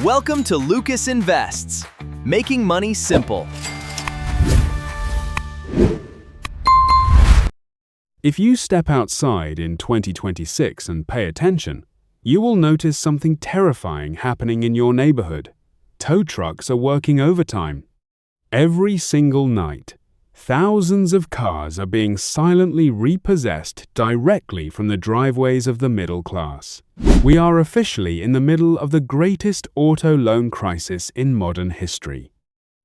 Welcome to Lucas Invests, making money simple. If you step outside in 2026 and pay attention, you will notice something terrifying happening in your neighborhood. Tow trucks are working overtime. Every single night, thousands of cars are being silently repossessed directly from the driveways of the middle class. We are officially in the middle of the greatest auto loan crisis in modern history.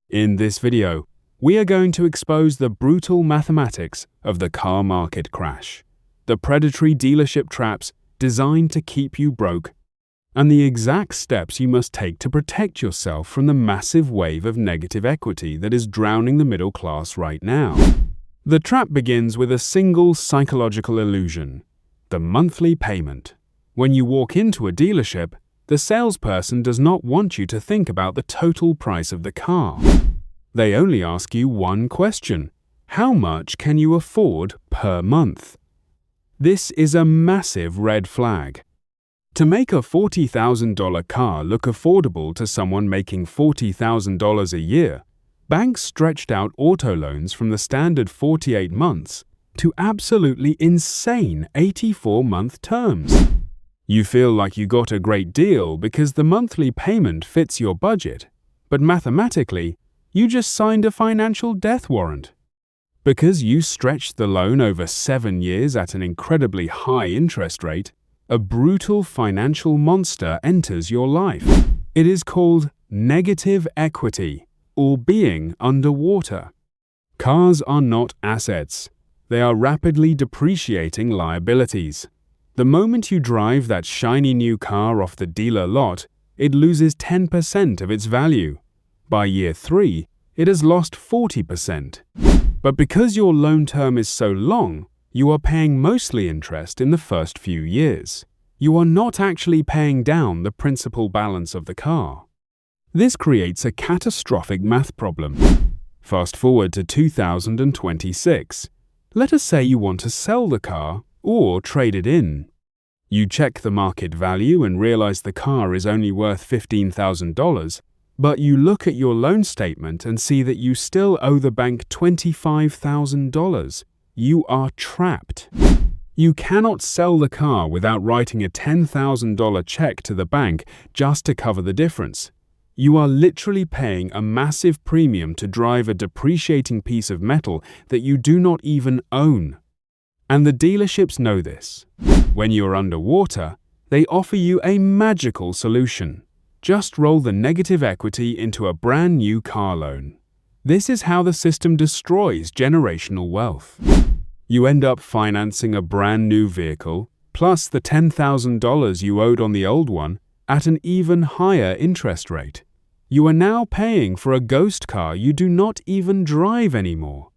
In this video, we are going to expose the brutal mathematics of the car market crash, the predatory dealership traps designed to keep you broke, and the exact steps you must take to protect yourself from the massive wave of negative equity that is drowning the middle class right now. The trap begins with a single psychological illusion: the monthly payment. When you walk into a dealership, the salesperson does not want you to think about the total price of the car. They only ask you one question: how much can you afford per month? This is a massive red flag. To make a $40,000 car look affordable to someone making $40,000 a year, banks stretched out auto loans from the standard 48 months to absolutely insane 84-month terms. You feel like you got a great deal because the monthly payment fits your budget, but mathematically, you just signed a financial death warrant. Because you stretched the loan over 7 years at an incredibly high interest rate, a brutal financial monster enters your life. It is called negative equity, or being underwater. Cars are not assets. They are rapidly depreciating liabilities. The moment you drive that shiny new car off the dealer lot, it loses 10% of its value. By year 3, it has lost 40%. But because your loan term is so long, you are paying mostly interest in the first few years. You are not actually paying down the principal balance of the car. This creates a catastrophic math problem. Fast forward to 2026. Let us say you want to sell the car or trade it in. You check the market value and realize the car is only worth $15,000, but you look at your loan statement and see that you still owe the bank $25,000. You are trapped. You cannot sell the car without writing a $10,000 check to the bank just to cover the difference. You are literally paying a massive premium to drive a depreciating piece of metal that you do not even own. And the dealerships know this. When you're underwater, they offer you a magical solution. Just roll the negative equity into a brand new car loan. This is how the system destroys generational wealth. You end up financing a brand new vehicle, plus the $10,000 you owed on the old one, at an even higher interest rate. You are now paying for a ghost car you do not even drive anymore.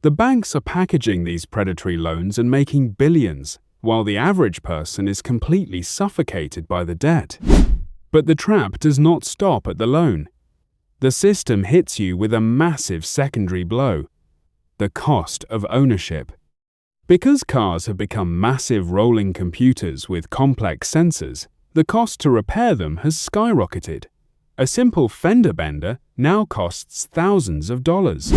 The banks are packaging these predatory loans and making billions, while the average person is completely suffocated by the debt. But the trap does not stop at the loan. The system hits you with a massive secondary blow: the cost of ownership. Because cars have become massive rolling computers with complex sensors, the cost to repair them has skyrocketed. A simple fender bender now costs thousands of dollars.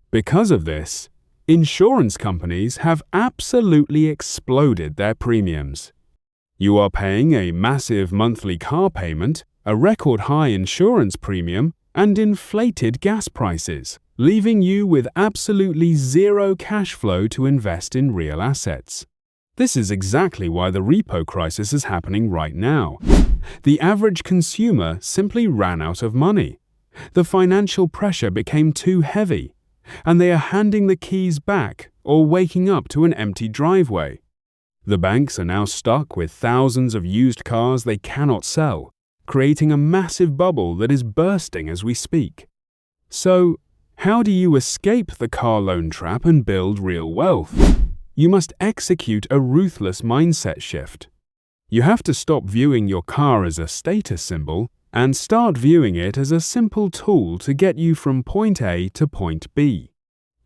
Because of this, insurance companies have absolutely exploded their premiums. You are paying a massive monthly car payment, a record high insurance premium, and inflated gas prices, leaving you with absolutely zero cash flow to invest in real assets. This is exactly why the repo crisis is happening right now. The average consumer simply ran out of money. The financial pressure became too heavy, and they are handing the keys back or waking up to an empty driveway. The banks are now stuck with thousands of used cars they cannot sell, creating a massive bubble that is bursting as we speak. So, how do you escape the car loan trap and build real wealth? You must execute a ruthless mindset shift. You have to stop viewing your car as a status symbol and start viewing it as a simple tool to get you from point A to point B.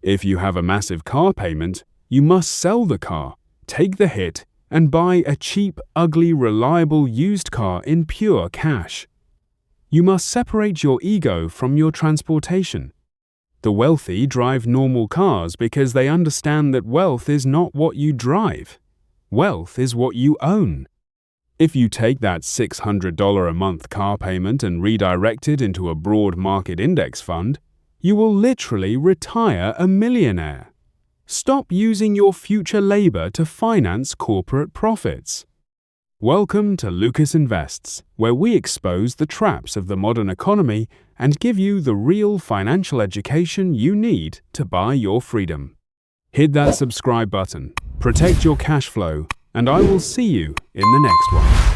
If you have a massive car payment, you must sell the car, take the hit, and buy a cheap, ugly, reliable used car in pure cash. You must separate your ego from your transportation. The wealthy drive normal cars because they understand that wealth is not what you drive. Wealth is what you own. If you take that $600 a month car payment and redirect it into a broad market index fund, you will literally retire a millionaire. Stop using your future labor to finance corporate profits. Welcome to Lucas Invests, where we expose the traps of the modern economy and give you the real financial education you need to buy your freedom. Hit that subscribe button, protect your cash flow, and I will see you in the next one.